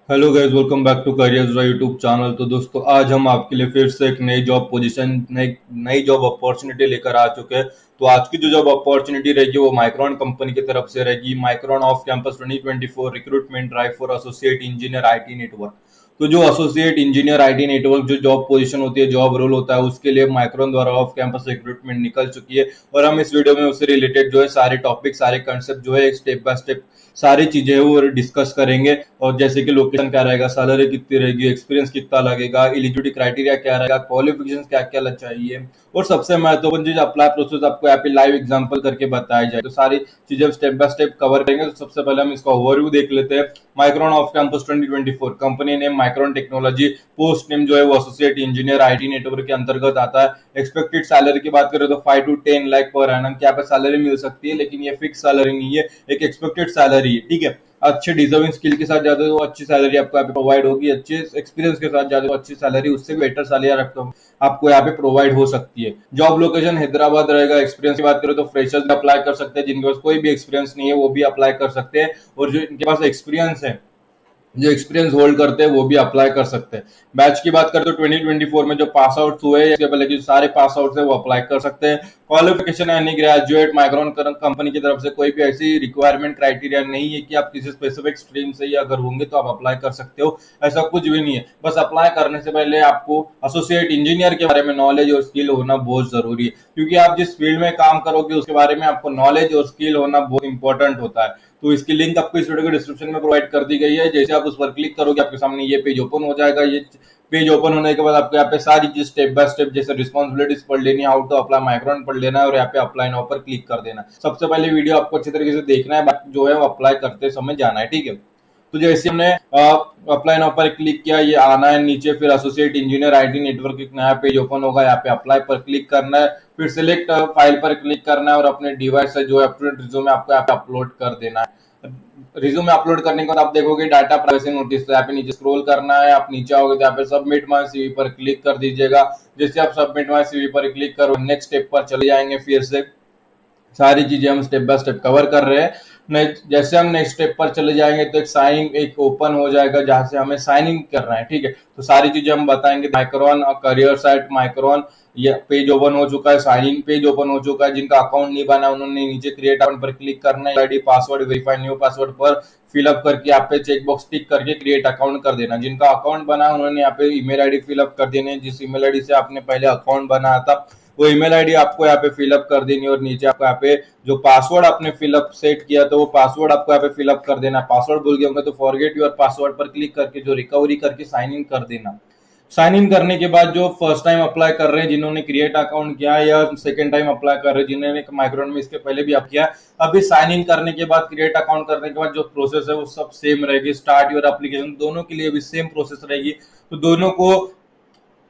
Hello guys, welcome back to careers YouTube channel. तो दोस्तों, आज हम आपके लिए फिर से एक नई जॉब पोजीशन नई नई जॉब अपॉर्चुनिटी लेकर आ चुके हैं। तो आज की जो जॉब अपॉर्चुनिटी रहेगी वो माइक्रोन कंपनी की तरफ से रहेगी। Micron off campus 2024 recruitment drive for associate engineer IT network. तो जो एसोसिएट इंजीनियर आईटी नेटवर्क जो जॉब पोजीशन होती है, जॉब रोल होता है, उसके लिए माइक्रोन द्वारा ऑफ कैंपस रिक्रूटमेंट निकल चुकी है। और हम इस वीडियो में उससे रिलेटेड जो है सारे टॉपिक, सारे कंसेप्ट जो है स्टेप बाय स्टेप सारी चीजें हैं वो डिस्कस करेंगे। और जैसे कि लोकेशन क्या रहेगा, सैलरी कितनी रहेगी, एक्सपीरियंस कितना लगेगा, एलिजिबिलिटी क्राइटेरिया क्या रहेगा, क्वालिफिकेशन क्या क्या चाहिए, और सबसे महत्वपूर्ण चीज अप्लाई प्रोसेस आपको यहाँ पे लाइव एग्जांपल करके बताई जाए। तो सारी चीजें स्टेप बाय स्टेप कवर करेंगे। तो सबसे पहले हम इसका ओवरव्यू देख लेते हैं। Micron off campus 2024, company name micron technology, post name जो है वो एसोसिएट इंजीनियर आईटी नेटवर्क के अंतर्गत आता है। एक्सपेक्टेड सैलरी की बात करें तो 5 to 10 लाख पर एनम क्या पे सैलरी मिल सकती है, लेकिन ये फिक्स सैलरी नहीं है, एक एक्सपेक्टेड सैलरी है। ठीक है, अच्छे डिजर्विंग स्किल के साथ जाते हो तो अच्छी सैलरी आपको यहाँ पे प्रोवाइड होगी, अच्छे एक्सपीरियंस के साथ जाते हो अच्छी सैलरी, उससे बेटर सैलरी आपको यहाँ पे प्रोवाइड हो सकती है। जॉब लोकेशन हैदराबाद रहेगा। एक्सपीरियंस की बात करें तो फ्रेशर्स भी अप्लाई कर सकते हैं, जिनके पास कोई भी एक्सपीरियंस नहीं है वो भी अप्लाई कर सकते हैं, और जो इनके पास एक्सपीरियंस है, जो एक्सपीरियंस होल्ड करते हैं वो भी अप्लाई कर सकते हैं। बैच की बात करें तो 2024 में जो पास आउट हुए हैं, इसके पहले जो सारे पास आउट है वो अप्लाई कर सकते हैं। क्वालिफिकेशन यानी ग्रेजुएट। माइक्रोन कंपनी की तरफ से कोई भी ऐसी रिक्वायरमेंट क्राइटेरिया नहीं है कि आप किसी स्पेसिफिक स्ट्रीम से ही अगर होंगे तो आप अप्लाई कर सकते हो, ऐसा कुछ भी नहीं है। बस अप्लाई करने से पहले आपको एसोसिएट इंजीनियर के बारे में नॉलेज और स्किल होना बहुत जरूरी है, क्योंकि आप जिस फील्ड में काम करोगे उसके बारे में आपको नॉलेज और स्किल होना बहुत इंपॉर्टेंट होता है। तो इसकी लिंक आपको इस वीडियो के डिस्क्रिप्शन में प्रोवाइड कर दी गई है। जैसे आप उस पर क्लिक करोगे आपके सामने ये पेज ओपन हो जाएगा। ये पेज ओपन होने के बाद आपको यहाँ पे सारी चीज स्टेप बाय स्टेप जैसे रिस्पॉन्सिबिलिटीज पढ़ लेनी है, हाउ टू अप्लाई माइक्रोन पढ़ लेना है, और यहाँ पे अप्लाई नाउ पर क्लिक कर देना है। सबसे पहले वीडियो आपको अच्छी तरीके से देखना है, बाकी जो है वो अप्लाई करते समय जाना है। ठीक है, तो जैसे हमने अप्लाई नाउ पर क्लिक किया, ये आना है नीचे, फिर एसोसिएट इंजीनियर आईटी नेटवर्क एक नया पेज ओपन होगा। यहाँ पे अप्लाई पर क्लिक करना है, फिर सिलेक्ट फाइल पर क्लिक करना है, और अपने डिवाइस से जो है अपडेट रिज्यूमे आपको यहाँ पे अपलोड कर देना है। रिज्यूमे अपलोड करने के बाद आप देखोगे डाटा प्राइवेसी नोटिस, तो यहाँ पे नीचे स्क्रॉल करना है। आप नीचे आओगे तो यहाँ पे सबमिट माय सीवी पर क्लिक कर दीजिएगा। जैसे आप सबमिट माय सीवी पर क्लिक करो, नेक्स्ट स्टेप पर चले जाएंगे। फिर से सारी चीजें हम स्टेप बाय स्टेप कवर कर रहे हैं। जैसे हम नेक्स्ट स्टेप पर चले जाएंगे तो एक साइन एक ओपन हो जाएगा जहां से हमें साइन इन करना है। ठीक है, तो सारी चीजें हम बताएंगे। माइक्रोन करियर साइट माइक्रोन, ये पेज ओपन हो चुका है, साइन इन पेज ओपन हो चुका है। जिनका अकाउंट नहीं बना उन्होंने नीचे क्रिएट अकाउंट पर क्लिक करना है। ID password verify new password पर फिलअप करके यहाँ पे चेक बॉक्स टिक करके क्रिएट अकाउंट कर देना। जिनका अकाउंट बना उन्होंने यहाँ पे ईमेल आईडी फिलअप कर देनी है, जिस ईमेल आईडी से आपने पहले अकाउंट बनाया था वो ईमेल आईडी आपको यहाँ पे फिलअप कर देनी है। और नीचे आपको यहाँ पे जो पासवर्ड आपने फिलअप सेट किया तो वो पासवर्ड आपको यहाँ पे फिलअप कर देना। पासवर्ड भूल गए होंगे तो फॉरगेट योर पासवर्ड पर क्लिक करके जो रिकवरी करके साइन इन कर देना। साइन इन करने के बाद जो फर्स्ट टाइम अप्लाई कर रहे हैं, जिन्होंने क्रिएट अकाउंट किया है, या सेकंड टाइम अप्लाई कर रहे हैं जिन्होंने माइक्रोन में इसके पहले भी आप किया, अभी साइन इन करने के बाद क्रिएट अकाउंट करने के बाद जो प्रोसेस है वो सब सेम रहेगी। स्टार्ट योर एप्लीकेशन दोनों के लिए भी सेम प्रोसेस रहेगी। तो दोनों को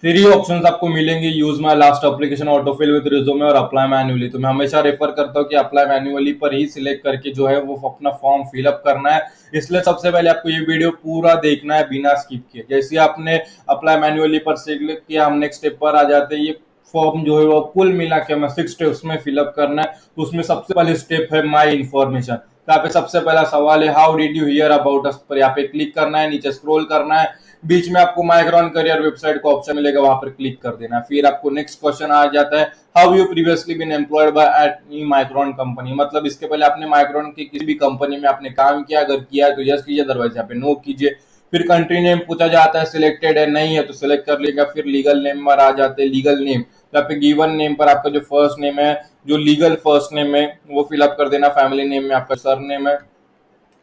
थ्री ऑप्शंस आपको मिलेंगे, use my last application, autofill with resume और अप्लाई मैन्युअली। तो मैं हमेशा रेफर करता हूँ कि अप्लाई मैन्युअली पर ही सिलेक्ट करके जो है वो अपना फॉर्म फिलअप करना है। इसलिए सबसे पहले आपको ये वीडियो पूरा देखना है बिना स्किप किए। जैसे आपने अप्लाई मैन्युअली पर सिलेक्ट किया, हम नेक्स्ट स्टेप पर आ जाते हैं। ये फॉर्म जो है वो कुल मिला के हमें 6 स्टेप्स में फिलअप करना है। तो उसमें सबसे पहले स्टेप है माई इन्फॉर्मेशन। तो यहाँ पे सबसे पहला सवाल है how did you here about us, पर यहाँ पे क्लिक करना है, नीचे स्क्रॉल करना है, बीच में आपको माइक्रोन करियर वेबसाइट का ऑप्शन मिलेगा, वहां पर क्लिक कर देना। फिर आपको नेक्स्ट क्वेश्चन आ जाता है how you previously been employed by at Micron company, मतलब इसके पहले आपने माइक्रोन की किसी भी कंपनी में आपने काम किया, अगर किया है तो यस कीजिए, अदरवाइज यहाँ पे नो कीजिए। फिर कंट्री नेम पूछा जाता है, सिलेक्टेड है नहीं है तो सिलेक्ट कर लेगा। फिर लीगल नेम पर आ जाते हैं, लीगल नेम तो यहाँ पे गिवन नेम पर आपका जो फर्स्ट नेम है, जो लीगल फर्स्ट नेम है वो फिलअप कर देना। फैमिली नेम में आपका सर नेम है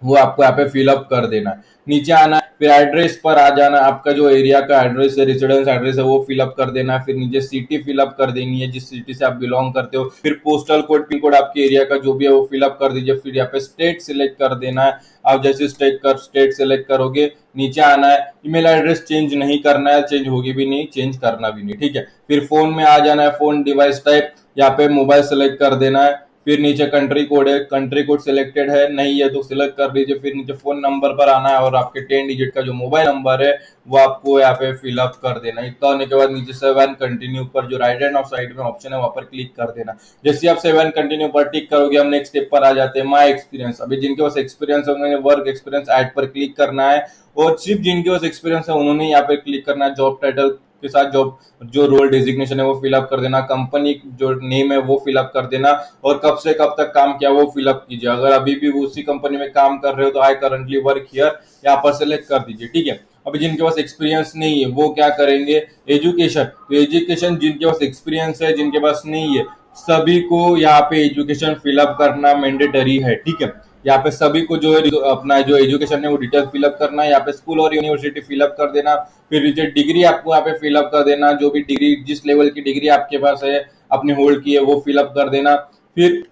वो आपको यहाँ पे फिलअप कर देना है। नीचे आना है, फिर एड्रेस पर आ जाना, आपका जो एरिया का एड्रेस है, रेसिडेंस एड्रेस है वो फिलअप कर देना है। फिर नीचे सिटी फिलअप कर देनी है, जिस सिटी से आप बिलोंग करते हो। फिर पोस्टल कोड, पिन कोड आपके एरिया का जो भी है वो फिलअप कर दीजिए। फिर यहाँ पे स्टेट सिलेक्ट कर देना है। आप जैसे स्टेट सेलेक्ट करोगे, नीचे आना है, ईमेल एड्रेस चेंज नहीं करना है, चेंज होगी भी नहीं, चेंज करना भी नहीं। ठीक है, फिर फोन में आ जाना है, फोन डिवाइस टाइप यहाँ पे मोबाइल सेलेक्ट कर देना है। फिर नीचे कंट्री कोड है, कंट्री कोड सिलेक्टेड है नहीं है तो सिलेक्ट कर दीजिए। फिर नीचे फोन नंबर पर आना है और आपके 10 डिजिट का जो मोबाइल नंबर है वो आपको यहाँ पे फिलअप कर देना। इतना होने के बाद नीचे सेव एंड कंटिन्यू पर जो राइट हैंड ऑफ साइड में ऑप्शन है वहां पर क्लिक कर देना। जैसे आप सेव एंड कंटिन्यू पर टिक करोगे हम नेक्स्ट स्टेप पर आ जाते हैं माई एक्सपीरियंस। अभी जिनके पास एक्सपीरियंस है उन्होंने वर्क एक्सपीरियंस ऐड पर क्लिक करना है और सिर्फ जिनके पास एक्सपीरियंस है उन्होंने यहाँ पे क्लिक करना है। जॉब टाइटल के साथ जॉब जो रोल डेजिग्नेशन है वो फिलअप कर देना, कंपनी जो नेम है वो फिलअप कर देना और कब से कब तक काम किया वो फिलअप कीजिए। अगर अभी भी उसी कंपनी में काम कर रहे हो तो आई करंटली वर्क हियर यहाँ पर सेलेक्ट कर दीजिए। ठीक है, अभी जिनके पास एक्सपीरियंस नहीं है वो क्या करेंगे, एजुकेशन। तो एजुकेशन जिनके पास एक्सपीरियंस है जिनके पास नहीं है सभी को यहाँ पे एजुकेशन फिलअप करना मैंडेटरी है। ठीक है, यहाँ पे सभी को जो है अपना जो एजुकेशन है वो डिटेल फिलअप करना है। यहाँ पे स्कूल और यूनिवर्सिटी फिलअप कर देना। फिर नीचे डिग्री आपको यहाँ पे फिलअप कर देना, जो भी डिग्री जिस लेवल की डिग्री आपके पास है अपने होल्ड की है वो फिलअप कर देना। फिर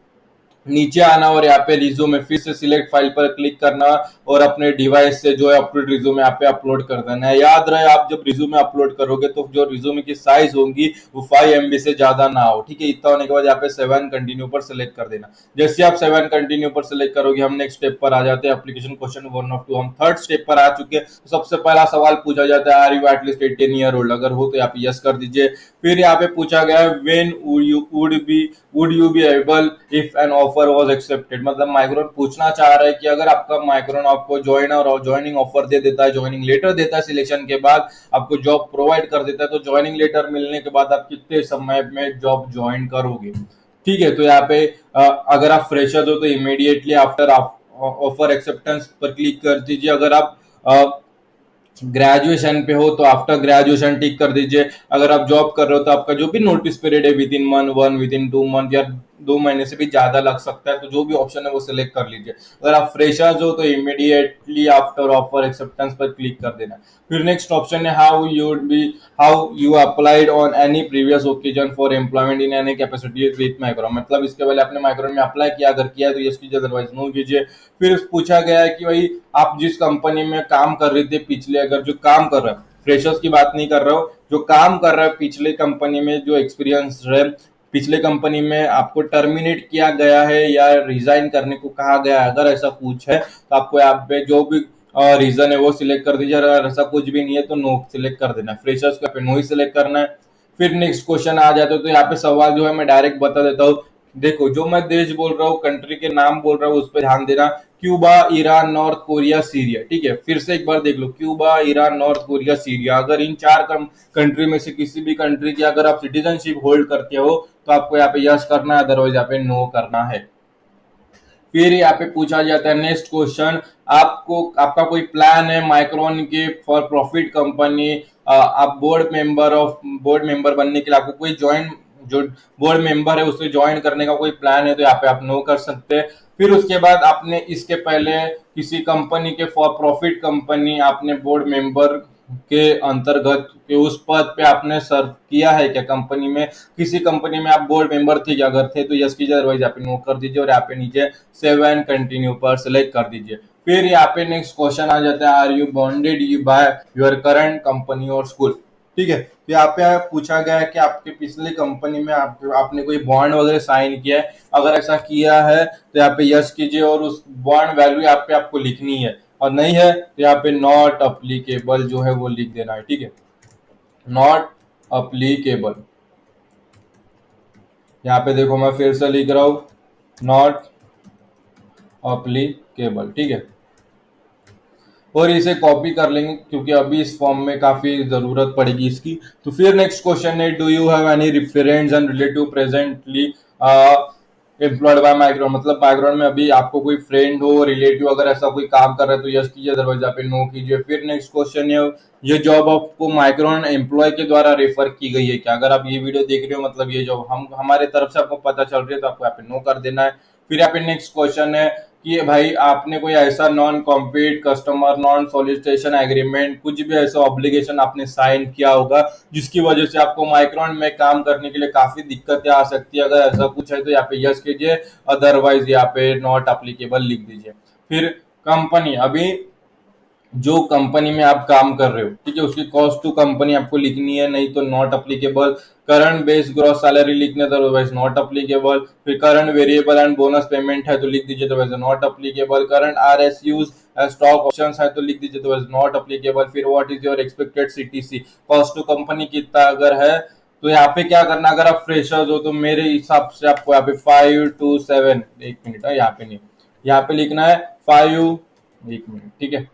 नीचे आना और यहाँ पे रिज्यूमे फिर से सिलेक्ट फाइल पर क्लिक करना और अपने डिवाइस से जो है अपलोड रिज्यूमे यहाँ पे अपलोड कर देना है। याद रहे आप जब रिज्यूमे अपलोड करोगे तो जो रिज्यूमे की साइज होगी वो 5 MB से ज्यादा ना हो। ठीक है, इतना होने के बाद यहाँ पे 7 कंटिन्यू पर सिलेक्ट कर देना। जैसे आप 7 कंटिन्यू पर सिलेक्ट करोगे हम नेक्स्ट स्टेप पर आ जाते हैं एप्लीकेशन क्वेश्चन 1 of 2। हम थर्ड स्टेप पर आ चुके हैं। तो सबसे पहला सवाल पूछा जाता है are you at least 18 year old, अगर हो तो यहाँ पे यस कर दीजिए। फिर यहाँ पे पूछा गया है when would you be able if an offer was accepted. मतलब माइक्रोन पूछना चाह रहा है कि अगर आपका माइक्रोन आपको ज्वाइनिंग ऑफर दे देता है, ज्वाइनिंग लेटर देता है, सिलेक्शन के बाद आपको जॉब प्रोवाइड कर देता है तो ज्वाइनिंग लेटर मिलने के बाद आप कितने समय में जॉब ज्वाइन करोगे। ठीक है, तो यहाँ पे अगर आप फ्रेशर हो तो इमीडिएटली आफ्टर ऑफर एक्सेप्टेंस पर क्लिक कर दीजिए। अगर आप ग्रेजुएशन पे हो तो आफ्टर ग्रेजुएशन टिक कर दीजिए। अगर आप जॉब कर रहे हो तो आपका जो भी नोटिस पीरियड है with in month 1, with in 2 month या 2 महीने से भी ज्यादा लग सकता है तो जो भी ऑप्शन है वो सिलेक्ट कर लीजिए। अगर आप फ्रेशर्स हो तो इमीडिएटली आफ्टर ऑफर एक्सेप्टेंस पर क्लिक कर देना। फिर नेक्स्ट ऑप्शन है how you applied on any previous occasion for employment in any capacity with micron. मतलब इसके पहले आपने माइक्रोन में अप्लाई किया, अगर किया तो यस कीजिए अदरवाइज नो कीजिए। फिर पूछा गया है कि भाई आप जिस कंपनी में काम कर रहे थे पिछले, अगर जो काम कर रहा है, फ्रेशर्स की बात नहीं कर रहा हूँ, जो काम कर रहा है पिछले कंपनी में जो एक्सपीरियंस है, पिछले कंपनी में आपको टर्मिनेट किया गया है या रिजाइन करने को कहा गया है, अगर ऐसा कुछ है तो आपको यहाँ पे जो भी रीजन है वो सिलेक्ट कर दीजिए। अगर ऐसा कुछ भी नहीं है तो नो सिलेक्ट कर देना। फ्रेशर्स को नो ही सिलेक्ट करना है। फिर नेक्स्ट क्वेश्चन आ जाता है तो यहाँ पे सवाल जो है मैं डायरेक्ट बता देता हूँ। देखो जो मैं देश बोल रहा हूँ, कंट्री के नाम बोल रहा हूँ उस पर ध्यान देना। Cuba, Iran, North Korea, Syria. ठीक है, फिर से एक बार देख लो, Cuba, Iran, North Korea, Syria. अगर इन चार कंट्री में से किसी भी कंट्री की अगर आप सिटीजनशिप होल्ड करते हो तो आपको यहाँ पे यस करना है, अदरवाइज यहाँ पे नो करना है। फिर यहाँ पे पूछा जाता है नेक्स्ट क्वेश्चन, आपका कोई प्लान है माइक्रोन के फॉर प्रॉफिट कंपनी, आप बोर्ड मेंबर बनने के लिए आपको कोई ज्वाइन जो बोर्ड मेंबर है उसे ज्वाइन करने का कोई प्लान है तो यहाँ पे आप नो कर सकते हैं। फिर उसके बाद आपने इसके पहले किसी कंपनी के फॉर प्रॉफिट कंपनी आपने बोर्ड मेंबर के अंतर्गत के उस पद पे आपने सर्व किया है क्या कंपनी में, किसी कंपनी में आप बोर्ड मेंबर थे क्या, अगर थे तो यस कीजिए अदरवाइज यहाँ पे नो कर दीजिए और यहाँ पे नीचे सेव एंड कंटिन्यू पर सिलेक्ट कर दीजिए। फिर यहाँ पे नेक्स्ट क्वेश्चन आ जाता है are you bonded you by your current company और स्कूल। ठीक है, तो यहाँ पे पूछा गया है कि आपके पिछली कंपनी में आपने कोई बॉन्ड वगैरह साइन किया है, अगर ऐसा किया है तो यहाँ पे यस कीजिए और उस बॉन्ड वैल्यू यहाँ पे आपको लिखनी है, और नहीं है तो यहाँ पे नॉट अप्लीकेबल जो है वो लिख देना है। ठीक है, नॉट अप्लीकेबल। यहाँ पे देखो मैं फिर से लिख रहा हूं, नॉट अप्लीकेबल। ठीक है, और इसे कॉपी कर लेंगे क्योंकि अभी इस फॉर्म में काफी जरूरत पड़ेगी इसकी। तो फिर नेक्स्ट क्वेश्चन है do you have any reference and relative presently employed by micron. मतलब माइक्रोन में अभी आपको कोई फ्रेंड हो, रिलेटिव अगर ऐसा कोई काम कर रहा है तो यस कीजिए अदरवाइज यहाँ पे नो कीजिए। फिर नेक्स्ट क्वेश्चन है ये जॉब आपको माइक्रोन एम्प्लॉय के द्वारा रेफर की गई है क्या। अगर आप ये वीडियो देख रहे हो मतलब ये जॉब हमारे तरफ से आपको पता चल रही है तो आपको यहाँ पे नो कर देना है। फिर यहाँ पे नेक्स्ट क्वेश्चन है कि भाई आपने कोई ऐसा non compete customer non solicitation agreement कुछ भी ऐसा ऑब्लिगेशन आपने साइन किया होगा जिसकी वजह से आपको माइक्रोन में काम करने के लिए काफी दिक्कतें आ सकती है, अगर ऐसा कुछ है तो यहाँ पे यस कीजिए अदरवाइज यहाँ पे नॉट अप्लीकेबल लिख दीजिए। फिर कंपनी, अभी जो कंपनी में आप काम कर रहे हो, ठीक है, उसकी कॉस्ट टू कंपनी आपको लिखनी है, नहीं तो not applicable. Current base gross salary लिखने तो अदरवाइज नॉट अप्लीकेबल। फिर current variable and bonus payment है तो लिख दीजिए, otherwise not applicable. Current RSUs stock options है तो लिख दीजिए, अदरवाइज नॉट अप्लीकेबल। फिर what is your expected CTC, cost to company कितना अगर है, तो यहाँ पे क्या करना, अगर आप फ्रेशर्स हो तो मेरे हिसाब से आपको यहाँ पे 5 to 7, एक मिनट है यहाँ पे नहीं, यहाँ पे लिखना है 5, एक मिनट, ठीक है,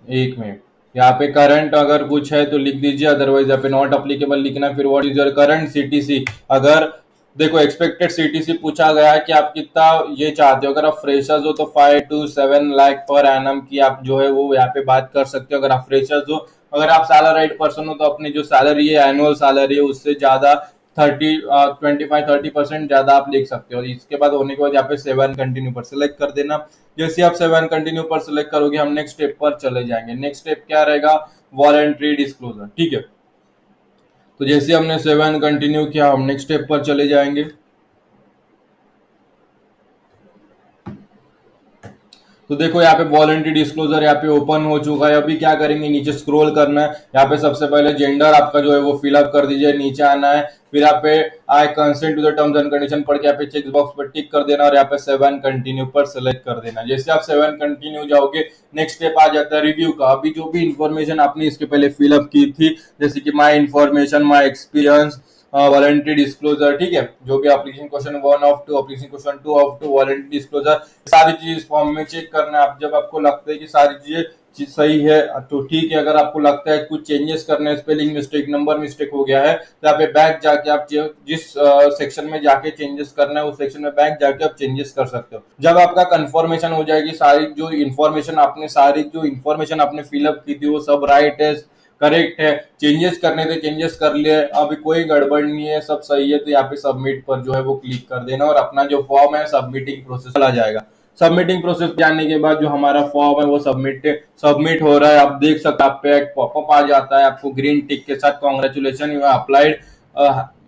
एक मिनट। यहाँ पे करंट अगर कुछ है तो लिख दीजिए, अदरवाइज यहाँ पे नॉट अप्लीकेबल लिखना। फिर what is your current CTC, अगर देखो एक्सपेक्टेड CTC पूछा गया है कि आप कितना ये चाहते हो, अगर आप फ्रेशर्स हो तो 5 to 7 लाख पर एनम की आप जो है वो यहाँ पे बात कर सकते हो, अगर आप फ्रेशर्स हो। अगर आप सैलराइड पर्सन हो तो अपनी जो सैलरी है, एनुअल सैलरी है, उससे ज्यादा 25-30% ज्यादा आप लिख सकते हो। इसके बाद होने के बाद यहाँ पे 7 कंटिन्यू पर सिलेक्ट कर देना। जैसे आप 7 कंटिन्यू पर सिलेक्ट करोगे, हम नेक्स्ट स्टेप पर चले जाएंगे। नेक्स्ट स्टेप क्या रहेगा, वॉलंटरी डिस्क्लोजर, ठीक है। तो जैसे हमने 7 कंटिन्यू किया, हम नेक्स्ट स्टेप पर चले जाएंगे। तो देखो यहाँ पे वॉलंटरी डिस्क्लोजर यहाँ पे ओपन हो चुका है। अभी क्या करेंगे, नीचे स्क्रॉल करना है, यहाँ पे सबसे पहले जेंडर आपका जो है वो फिलअप कर दीजिए, नीचे आना है। फिर यहाँ पे I consent to the terms and condition पढ़ के यहाँ पे चेक बॉक्स पर टिक कर देना और यहाँ पे 7 कंटिन्यू पर सेलेक्ट कर देना। जैसे आप 7 कंटिन्यू जाओगे, नेक्स्ट स्टेप आ जाता है रिव्यू का। अभी जो भी इंफॉर्मेशन आपने इसके पहले फिलअप की थी, जैसे कि my information, my experience, voluntary disclosure, ठीक है, जो भी application question 1 of 2, application question 2 of 2, voluntary disclosure, सारी चीज फॉर्म में चेक करना है। आप जब आपको लगता है कि सारी चीज सही है तो ठीक है। अगर आपको लगता है कुछ चेंजेस करने, स्पेलिंग मिस्टेक, नंबर मिस्टेक हो गया है, तो यहाँ पे बैक जाके आप जिस सेक्शन में जाके चेंजेस करना है, उस सेक्शन में बैक जाके आप चेंजेस कर सकते हो। जब आपका कंफर्मेशन हो जाएगी, सारी जो इन्फॉर्मेशन आपने फिलअप की थी वो सब राइट है, करेक्ट है, चेंजेस करने थे चेंजेस कर लिए, अभी कोई गड़बड़ नहीं है, सब सही है, तो यहाँ पे सबमिट पर जो है वो क्लिक कर देना और अपना जो फॉर्म है सबमिटिंग प्रोसेस चला जाएगा। सबमिटिंग प्रोसेस जाने के बाद जो हमारा फॉर्म है वो सबमिट हो रहा है। आप देख सकते हैं, आप पे एक पॉपअप आ जाता है आपको ग्रीन टिक के साथ, congratulation you applied,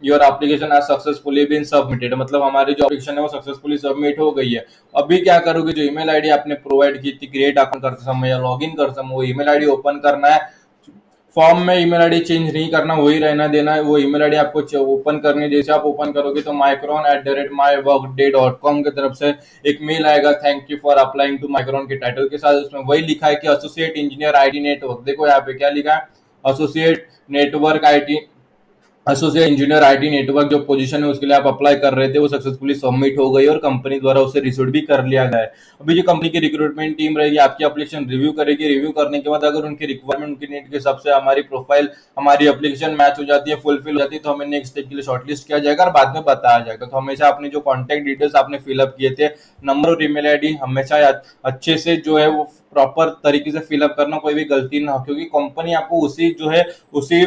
your application आज सक्सेसफुली बीन सबमिटेड, मतलब हमारी जो एप्लीकेशन है वो सक्सेसफुली सबमिट हो गई है। अभी क्या करोगे, जो ईमेल आईडी आपने प्रोवाइड की थी क्रिएट अकाउंट करते समय या लॉग इन करते समय, वो ईमेल आईडी ओपन करना है। फॉर्म में ईमेल आईडी चेंज नहीं करना, वही रहना देना है। वो ईमेल आईडी आपको ओपन करनी है। जैसे आप ओपन करोगे तो micron@myworkday.com की तरफ से एक मेल आएगा, thank you for applying to micron के टाइटल के साथ। उसमें वही लिखा है कि एसोसिएट इंजीनियर IT नेटवर्क, देखो यहाँ पे क्या लिखा है, associate network IT, associate engineer IT network जो पोजीशन है उसके लिए आप अप्लाई कर रहे थे वो सक्सेसफुली सबमिट हो गई और कंपनी द्वारा उसे रिसीव भी कर लिया गया है। अभी जो कंपनी की रिक्रूटमेंट टीम रहेगी आपकी एप्लीकेशन रिव्यू करेगी। रिव्यू करने के बाद अगर उनकी रिक्वायरमेंट, उनकी नीड के हिसाब से हमारी प्रोफाइल, हमारी एप्लीकेशन मैच हो जाती है, फुलफिल हो जाती है, तो हमें नेक्स्ट स्टेप के लिए शॉर्टलिस्ट किया जाएगा और बाद में बताया जाएगा। तो हमेशा अपने जो कॉन्टैक्ट डिटेल्स आपने फिलअप किए थे, नंबर और ईमेल आईडी, हमेशा अच्छे से जो है वो प्रॉपर तरीके से फिलअप करना, कोई भी गलती ना हो, क्योंकि कंपनी आपको उसी जो है उसी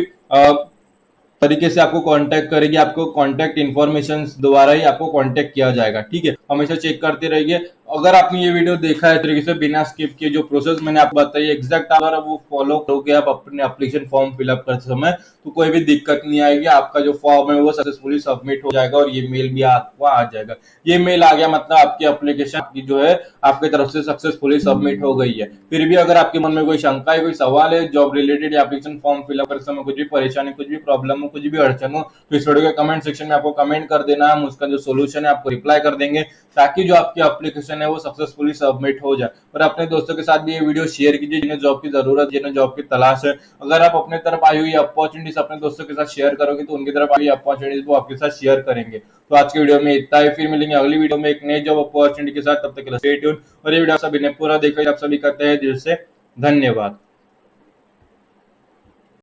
तरीके से आपको कांटेक्ट करेगी, आपको कांटेक्ट इन्फॉर्मेशन द्वारा ही आपको कांटेक्ट किया जाएगा, ठीक है। हमेशा चेक करते रहिए। अगर आपने ये वीडियो देखा है तरीके से बिना स्किप किए, जो प्रोसेस मैंने आपको बताई एग्जैक्ट अगर वो फॉलो करोगे आप अपने एप्लीकेशन फॉर्म फिलअप करते समय, तो कोई भी दिक्कत नहीं आएगी। आपका जो फॉर्म है वो सक्सेसफुली सबमिट हो जाएगा और ये मेल भी आपको आ जाएगा। ये मेल आ गया मतलब आपकी एप्लीकेशन आपकी जो है आपकी तरफ से सक्सेसफुली सबमिट हो गई है। फिर भी अगर आपके मन में कोई शंका है, कोई सवाल है जॉब रिलेटेड या एप्लीकेशन फॉर्म फिलअप करते समय, कुछ भी परेशानी, कुछ भी प्रॉब्लम हो, कुछ भी अड़चन हो, तो इस वीडियो के कमेंट सेक्शन में आपको कमेंट कर देना, हम उसका जो सोल्यूशन है आपको रिप्लाई कर देंगे, ताकि जो आपकी एप्लीकेशन है वो सक्सेसफुली सबमिट हो जाए। और अपने दोस्तों के साथ भी ये वीडियो शेयर कीजिए जिन्हें जॉब की जरूरत, जिन्हें जॉब की तलाश है। अगर आप अपने तरफ आई हुई अपॉर्चुनिटीज अपने दोस्तों के साथ शेयर करोगे तो उनकी तरफ आई अपॉर्चुनिटीज वो आपके साथ शेयर करेंगे। तो आज की वीडियो में इतना ही, फिर मिलेंगे अगली वीडियो में एक नई जॉब अपॉर्चुनिटी के साथ। तब तक के लिए स्टे ट्यून। और ये वीडियो आप सभी ने पूरा देखा, आप सभी कहते हैं दिल से धन्यवाद।